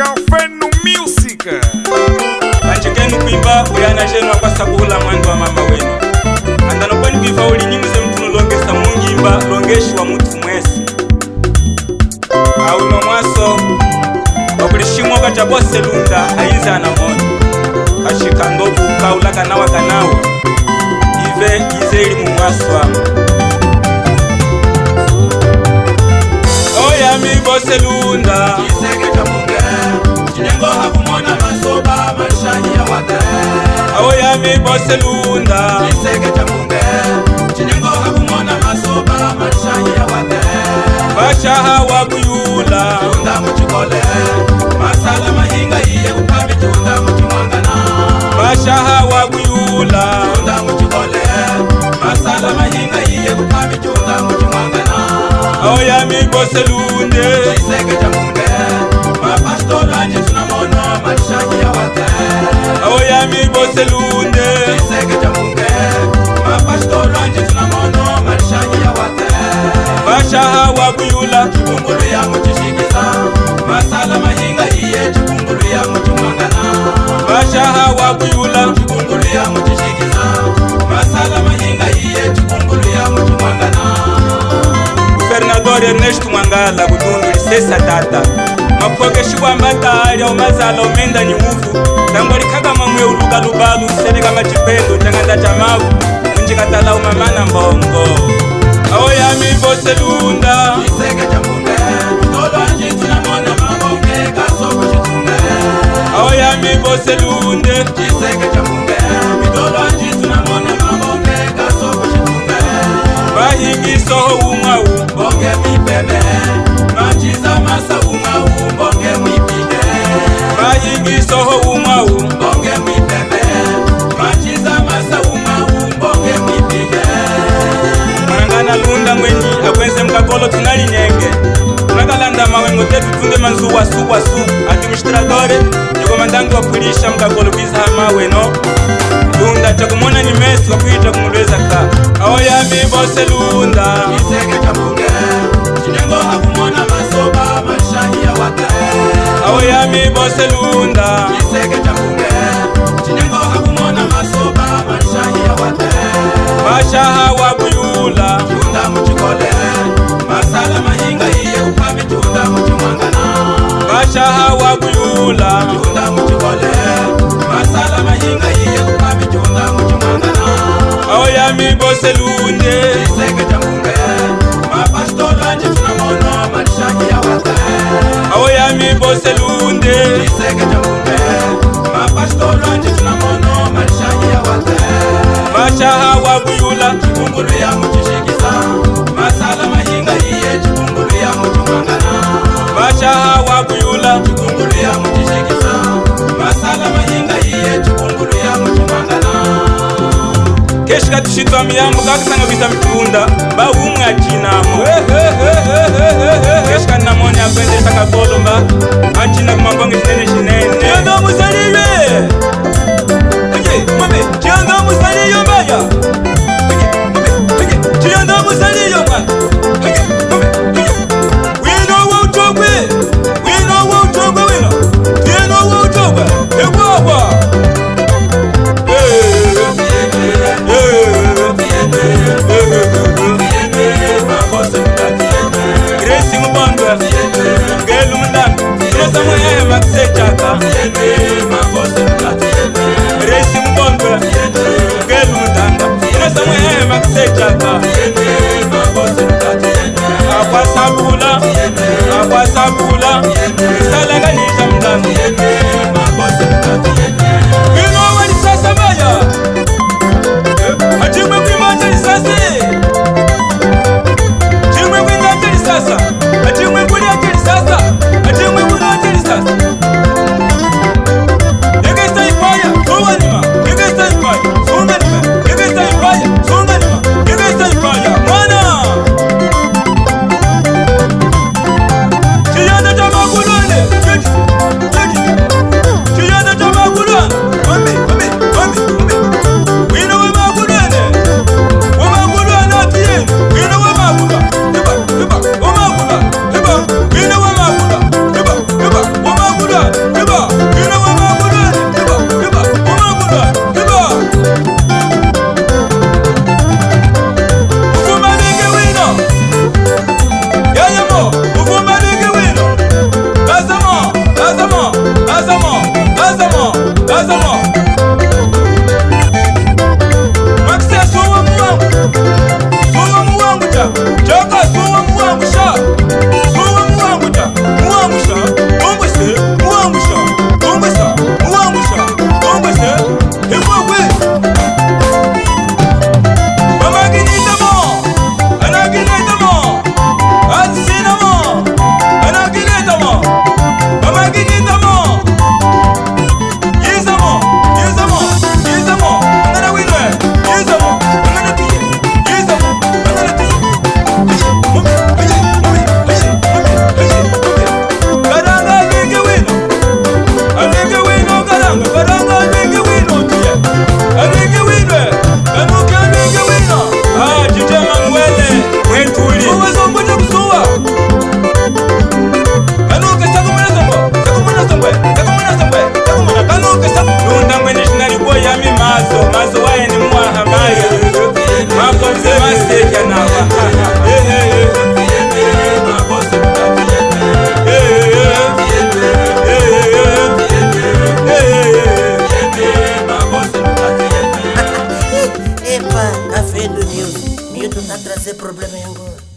Cafeno Music. Anjikenu kuimba uyana jenu akwasa kuhula mwandu wa mama wenu. Andano kwani kuifa uli nyinguze mtu nulongesa mungimba longeshi wa mutu mwesi. Auno mwaso wakulishimwa kacha bose lunda haiza na mono. Kashika ndovu kaula kanawa kanawa ive izeli mumwaso wamu. Oya mi bose lunda Kiseke cha munge Chinengo hakumona masoba Malishani ya wate Oya mi bose lunda Kiseke cha munge Chinengo hakumona masoba Malishani ya wate Bacha hawa kuyula Chunda muchikole Masala mahinga iye kukabi chunda muchimwangana Bacha hawa kuyula Chunda muchikole Masala mahinga iye kukabi chunda muchimwangana Oya mi bose lunde Kiseke cha munge Mapastola nye tunamono Malishani ya wate Oya mi bose lunde Kiseke cha munge Mapastola nye tunamono Malishani ya wate Bacha hawa kuyula Chikumbulu ya muchishikiza Masala mahinga iye chikumbulu ya muchimwangana Bacha hawa kuyula Chikumbulu ya muchishikiza Masala mahinga iye chikumbulu ya muchimwangana Guvernador Ernesto Mwangala kudundu lisesa tata Mapokeshi wa mbata ya umazala umenda nyuvu Tango likaga mamwe uluga lubalu Senega machipendo changanda chamavu Unjikatala umamana mbongo Oya mi bose lunda Kiseke cha munge Mitolo anji tunamona mabonge Kasoko chitunge Oya mi bose lunde Kiseke cha munge Mitolo anji tunamona mabonge Kasoko chitunge Bahingi soho umau Bonge mipeme Machiza masa umau Bonge mipine Bahingi soho umau Bonge mipeme Machiza masa umau Bonge mipine Mwanangana lunda mwenyi akwenze mkakolo tunali nyenge Tunakalanda mawengo tetu tunde manzuwa suwa su Administratore Yuko mandangu wa kulisha mkakolo biza mawe no Lunda chakumona ni mesi wakuita kumulweza ka Oya mi bose lunda Kiseke cha munge Chinengo hakumona masoba Malishani ya wate Oya mi bose lunda Kiseke cha munge Chinengo hakumona masoba Malishani ya wate Bacha hawa kuyula Chunda muchikole Masala mahinga iye kukabi chunda muchimwangana Bacha hawa kuyula Chunda muchikole Masala mahinga iye kukabi chunda muchimwangana Oya mi bose lunde Kiseke cha munge Mapastola nje tunamono Malishani ya wate Oya mi bose lunde Kiseke cha munge Mapastola nje tunamono Malishani ya wate Bacha hawa kuyula Chikumbulu ya muchishikiza Masala mahinga iye chikumbulu ya muchimwangana Bacha hawa kuyula Chikumbulu ya muchishikiza Masala mahinga iye chikumbulu ya muchimwangana Keshika tushitwa miyambu kakisanga vita mitunda Ba umwe achinamo Keshika namoni akwende saka kolomba Achina kumambonge shinene shinene Chionga musaliye Oye, mwame, chionga musaliye mbaya Chionga musaliye mwana Wino wa utogwe Wino wa utogwe wino Wino wa utogwe Ewawa Grace Mbondwa Ngelu Mndanga Grace Mwehe Makse Chaka Grace Mbondwa Ngelu Mndanga probleme yangu.